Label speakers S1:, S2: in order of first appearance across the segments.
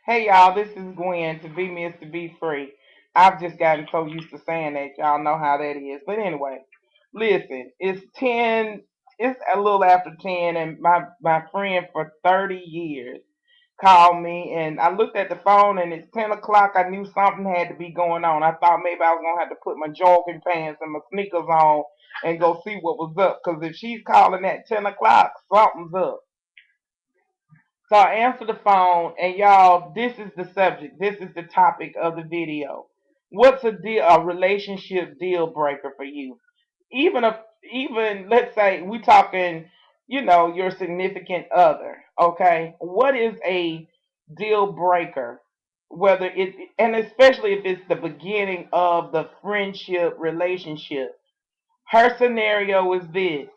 S1: Hey y'all, this is Gwen to be Miss to be free. I've just gotten so used to saying that y'all know how that is. But anyway, listen, it's 10, it's a little after 10 and my friend for 30 years called me and I looked at the phone and it's 10 o'clock. I knew something had to be going on. I thought maybe I was going to have to put my jogging pants and my sneakers on and go see what was up. Because if she's calling at 10 o'clock, something's up. So I answer the phone, and y'all, this is the subject. This is the topic of the video. What's a relationship deal breaker for you? Even if, even let's say we talking, your significant other. Okay, what is a deal breaker? Whether it, and especially if it's the beginning of the friendship relationship. Her scenario is this: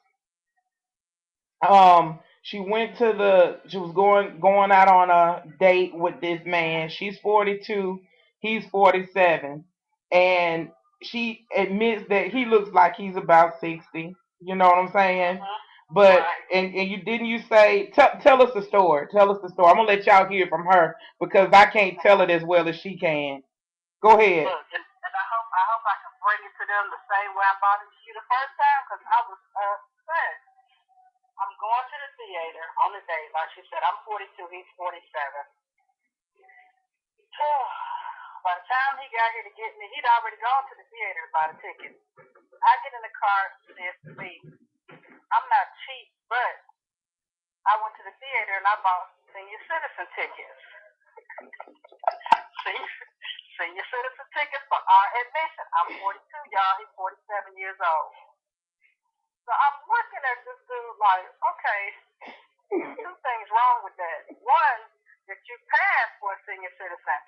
S1: she went to she was going out on a date with this man. She's 42, he's 47, and she admits that he looks like he's about 60. You know what I'm saying? But and you didn't you say tell us the story. Tell us the story. I'm gonna let y'all hear from her because I can't tell it as well as she can. Go ahead. Look, and I hope I can bring it to them the same way I brought it to you the first time because I was upset. I'm going to the theater on a date. Like she said, I'm 42, he's 47. By the time he got here to get me, he'd already gone to the theater to buy the ticket. I get in the car and says to me, I'm not cheap, but I went to the theater and I bought senior citizen tickets. Senior citizen tickets for our admission. I'm 42, y'all. He's 47 years old. So I'm looking at this dude like, okay, two things wrong with that. One, that you passed for a senior citizen.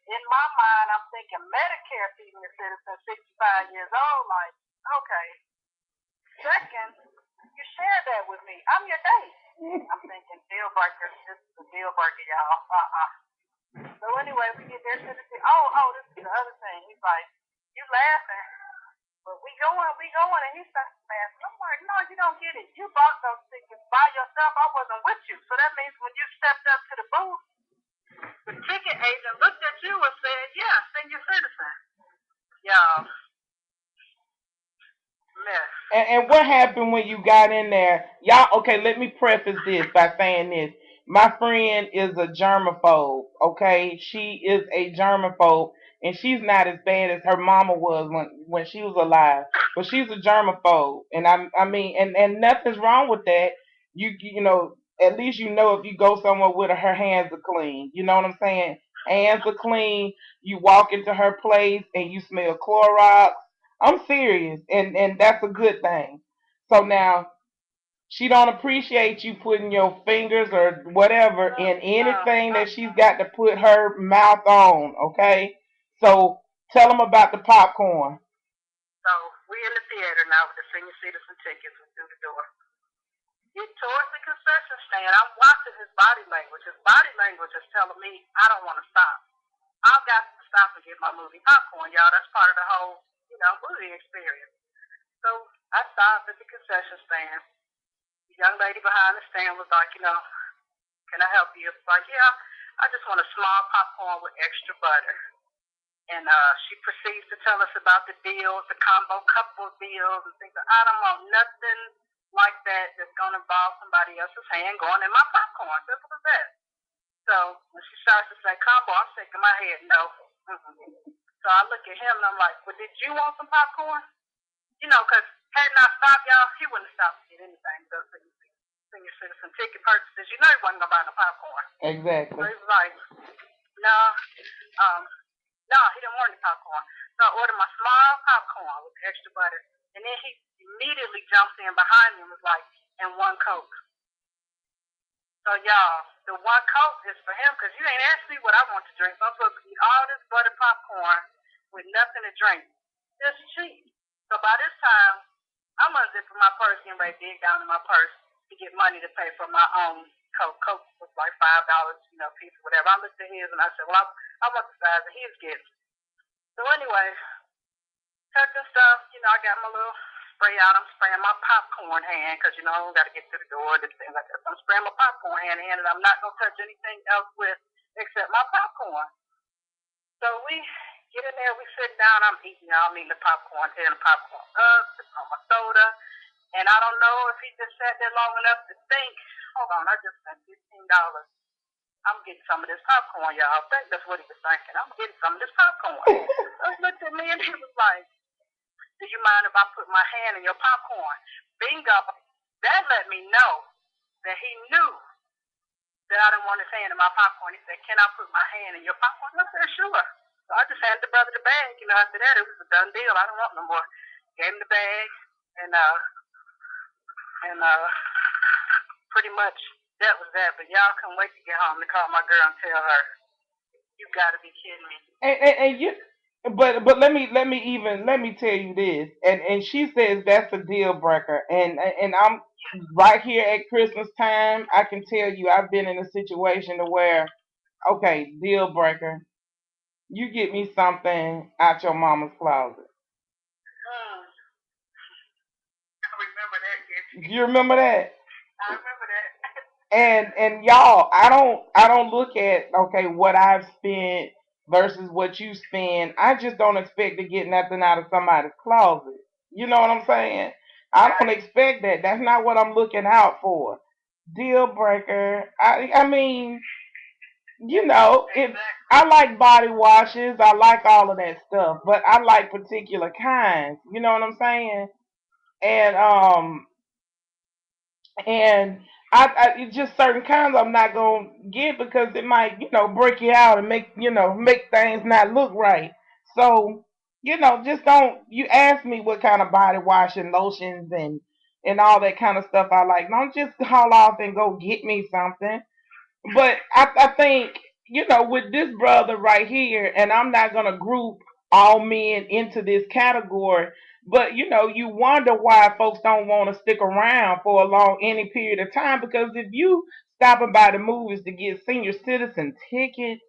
S1: In my mind, I'm thinking Medicare senior citizen, 65 years old. Like, okay. Second, you shared that with me. I'm your date. I'm thinking deal breaker. This is a deal breaker, y'all. So anyway, we get there to the this is the other thing. He's like, you laughing, but we going, and he starts laughing. I'm like, no, you don't get it. You bought those tickets by yourself. I wasn't with you. So that means when you stepped up to the booth, the ticket agent looked at you and said, yeah, senior citizen. Y'all. And what happened when you got in there? Y'all, okay, let me preface this by saying this. My friend is a germaphobe, okay? She is a germaphobe, and she's not as bad as her mama was when she was alive. But she's a germaphobe, and I mean, and nothing's wrong with that. At least you know if you go somewhere with her, her hands are clean. You know what I'm saying? Hands are clean. You walk into her place and you smell Clorox. I'm serious, and that's a good thing. So now she don't appreciate you putting your fingers or whatever in anything that she's got to put her mouth on. Okay, so tell them about the popcorn. So we in the theater now with the senior citizen tickets. We through the door. Get towards the concession stand. I'm watching his body language. His body language is telling me I don't want to stop. I've got to stop and get my movie popcorn, y'all. That's part of the whole, movie experience. So I stopped at the concession stand. The young lady behind the stand was like, can I help you? I was like, yeah, I just want a small popcorn with extra butter. And she proceeds to tell us about the deals, the combo couple deals, and things. I don't want nothing like that that's going to involve somebody else's hand going in my popcorn. Simple as that. So when she starts to say combo, I'm shaking my head, no. So I look at him and I'm like, well, did you want some popcorn? Because hadn't I stopped y'all, he wouldn't have stopped to get anything. Those senior citizen ticket purchases, he wasn't going to buy no popcorn. Exactly. So he was like, no, no, he didn't want any popcorn. So I ordered my small popcorn with extra butter. And then he immediately jumps in behind me and was like, and one Coke. So y'all, the one Coke is for him because you ain't asked me what I want to drink. So I'm supposed to eat all this buttered popcorn with nothing to drink. It's cheap. So by this time, I'm unzipping my purse and ready to dig down in my purse to get money to pay for my own Coke. Coke was like $5, piece or whatever. I looked at his and I said, well, I want the size that he's getting. So anyway, touching stuff, I got my little spray out. I'm spraying my popcorn hand because, I got to get to the door and things like that. So I'm spraying my popcorn hand and I'm not going to touch anything else with
S2: except my popcorn. So we get in there, we sit down, I'm eating, y'all, I'm eating the popcorn, tearing the popcorn up, sipping on my soda, and I don't know if he just sat there long enough to think, hold on, I just spent $15. I'm getting some of this popcorn, y'all. I think that's what he was thinking. I'm getting some of this popcorn. So he looked at me and he was like, do you mind if I put my hand in your popcorn? Bingo. That let me know that he knew that I didn't want his hand in my popcorn. He said, can I put my hand in your popcorn? I said, sure. So I just handed the brother the bag. After that, it was a done deal. I don't want no more. Gave him the bag, and pretty much that was that. But y'all couldn't wait to get home to call my girl and tell her, you gotta be kidding me.
S1: And you, but let me tell you this, and she says that's a deal breaker, and I'm right here at Christmas time. I can tell you I've been in a situation to where, okay, deal breaker, you get me something out your mama's closet.
S2: I remember that, kid.
S1: You remember that?
S2: I remember that.
S1: And y'all, I don't look at, okay, what I've spent versus what you spend. I just don't expect to get nothing out of somebody's closet. You know what I'm saying? I don't expect that. That's not what I'm looking out for. Deal breaker. I mean, if I like body washes, I like all of that stuff, but I like particular kinds. You know what I'm saying? And and it's just certain kinds I'm not gonna get because it might, break you out and make things not look right. So, just don't. You ask me what kind of body wash and lotions and all that kind of stuff I like. Don't just haul off and go get me something. But I think, with this brother right here, and I'm not going to group all men into this category, but, you wonder why folks don't want to stick around for a long, any period of time. Because if you stopping by the movies to get senior citizen tickets,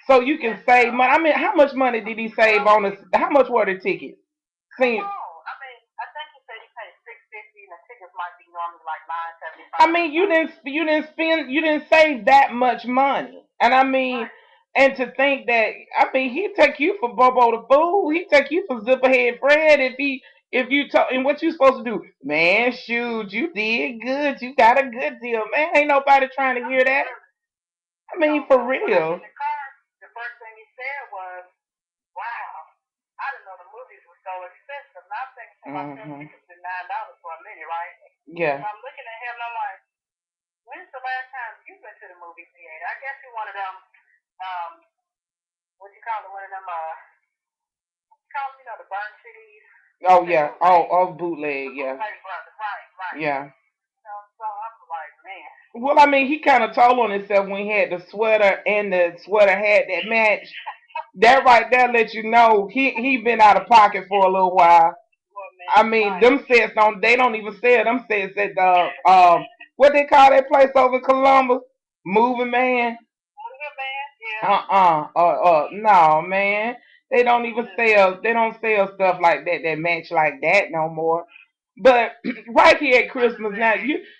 S1: so you can save money. I mean, how much money did he save on this? How much were the tickets? Senior.
S2: I think he said he paid $6.50 and the tickets might be normally like
S1: I
S2: $9.75.
S1: mean, you didn't save that much money, and I mean, and to think that, I mean, he take you for Bobo the Fool, he take you for Zipperhead Fred if you talk, and what you supposed to do, man? Shoot, you did good, you got a good deal, man. Ain't nobody trying to hear that. I mean, for
S2: When I
S1: real.
S2: in the car, the first thing he said was, wow, I didn't know the movies were so expensive. And I'm thinking to myself,
S1: Hmm.
S2: tickets are $9 for a minute, right? So
S1: Yeah.
S2: I'm looking at him and I'm like, when's the last time you've been to the movie theater? I guess you're one of them, um, what you call it, one of them, the burn cities.
S1: Oh yeah. Oh, bootleg. Yeah.
S2: Bootleg brothers, right.
S1: Yeah.
S2: So I'm like, man.
S1: Well, I mean, he kind of told on himself when he had the sweater and the sweater hat that matched. That right there let you know he been out of pocket for a little while. I mean, them sets don't even sell them sets at the what they call that place over in Columbus, Moving Man. No, man. They don't sell stuff like that that match like that no more. But right here at Christmas now,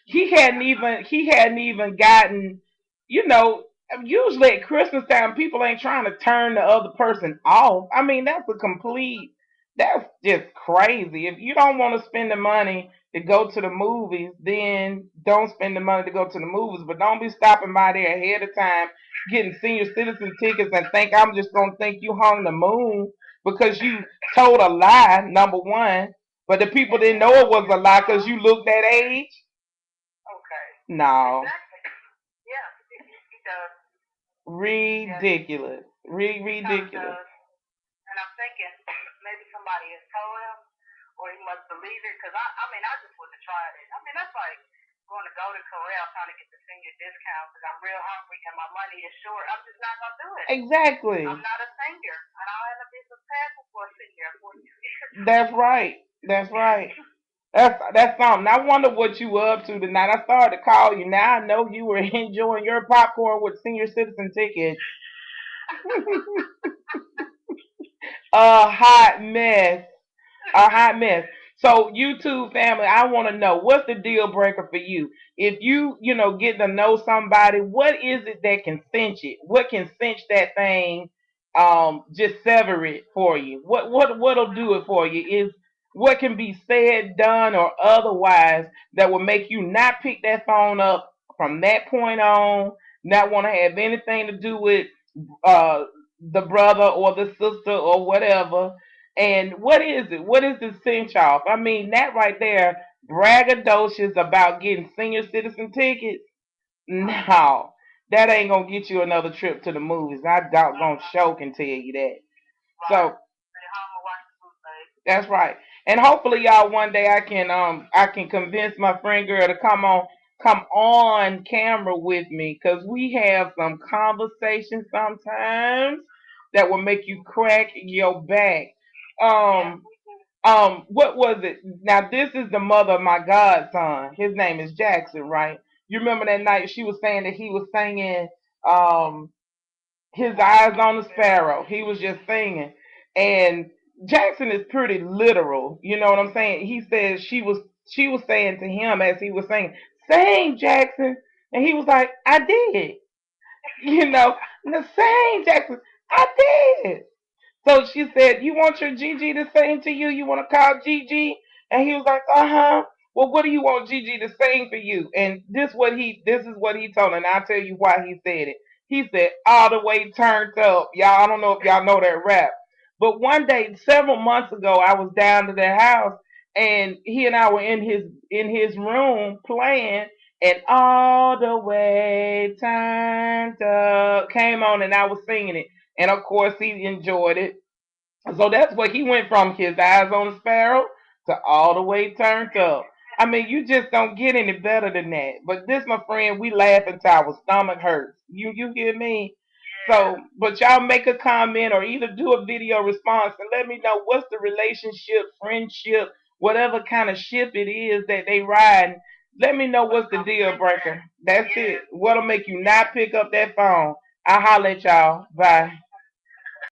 S1: he hadn't even gotten, you know, usually at Christmas time people ain't trying to turn the other person off. I mean, that's just crazy. If you don't want to spend the money to go to the movies, then don't spend the money to go to the movies. But don't be stopping by there ahead of time getting senior citizen tickets and think I'm just gonna think you hung the moon because you told a lie, number one. But the people didn't know it was a lie because you looked that age.
S2: Okay.
S1: No,
S2: Exactly. Yeah, he does.
S1: ridiculous, ridiculous.
S2: And I'm thinking maybe somebody has told him, or he must believe it. Because I mean, I just wouldn't have tried it. I mean, that's like going to Golden Corral trying to get the senior discount because I'm real hungry and my money is short. I'm just not gonna do it.
S1: Exactly.
S2: I'm not a senior. I don't have a business passport for a senior for 2 years.
S1: That's right. That's right. That's something. I wonder what you were up to tonight. I started to call you. Now I know you were enjoying your popcorn with senior citizen tickets. A hot mess. A hot mess. So YouTube family, I want to know what's the deal breaker for you. If you get to know somebody, what is it that can cinch it? What can cinch that thing? Just sever it for you. What'll do it for you is what can be said, done, or otherwise that will make you not pick that phone up from that point on. Not want to have anything to do with uh the brother or the sister or whatever. And what is it? What is the cinch off? I mean, that right there, braggadocious about getting senior citizen tickets. No, that ain't gonna get you another trip to the movies. I doggone show can tell you that. So that's right. And hopefully y'all one day I can convince my friend girl to come on camera with me because we have some conversations sometimes that will make you crack your back. Um what was it? Now this is the mother of my godson. His name is Jackson, right? You remember that night she was saying that he was singing his eyes on the sparrow. He was just singing. And Jackson is pretty literal. You know what I'm saying? He says she was saying to him as he was saying, "Sing, Jackson." And he was like, "I did." You know, the same Jackson. I did. So she said, "You want your Gigi to sing to you? You want to call Gigi?" And he was like, "Uh huh." Well, what do you want Gigi to sing for you? And this is what he told her, and I'll tell you why he said it. He said, "All the way turned up." Y'all, I don't know if y'all know that rap, but one day, several months ago, I was down to their house, and he and I were in his room playing, and all the way turned up came on, and I was singing it. And of course, he enjoyed it. So that's what he went from his eyes on the sparrow to all the way turned up. I mean, you just don't get any better than that. But this, my friend, we laugh until our stomach hurts. You hear me? So, but y'all make a comment or either do a video response and let me know what's the relationship, friendship, whatever kind of ship it is that they ride. Let me know what's the deal breaker. That's it. What'll make you not pick up that phone? I'll holler at y'all. Bye.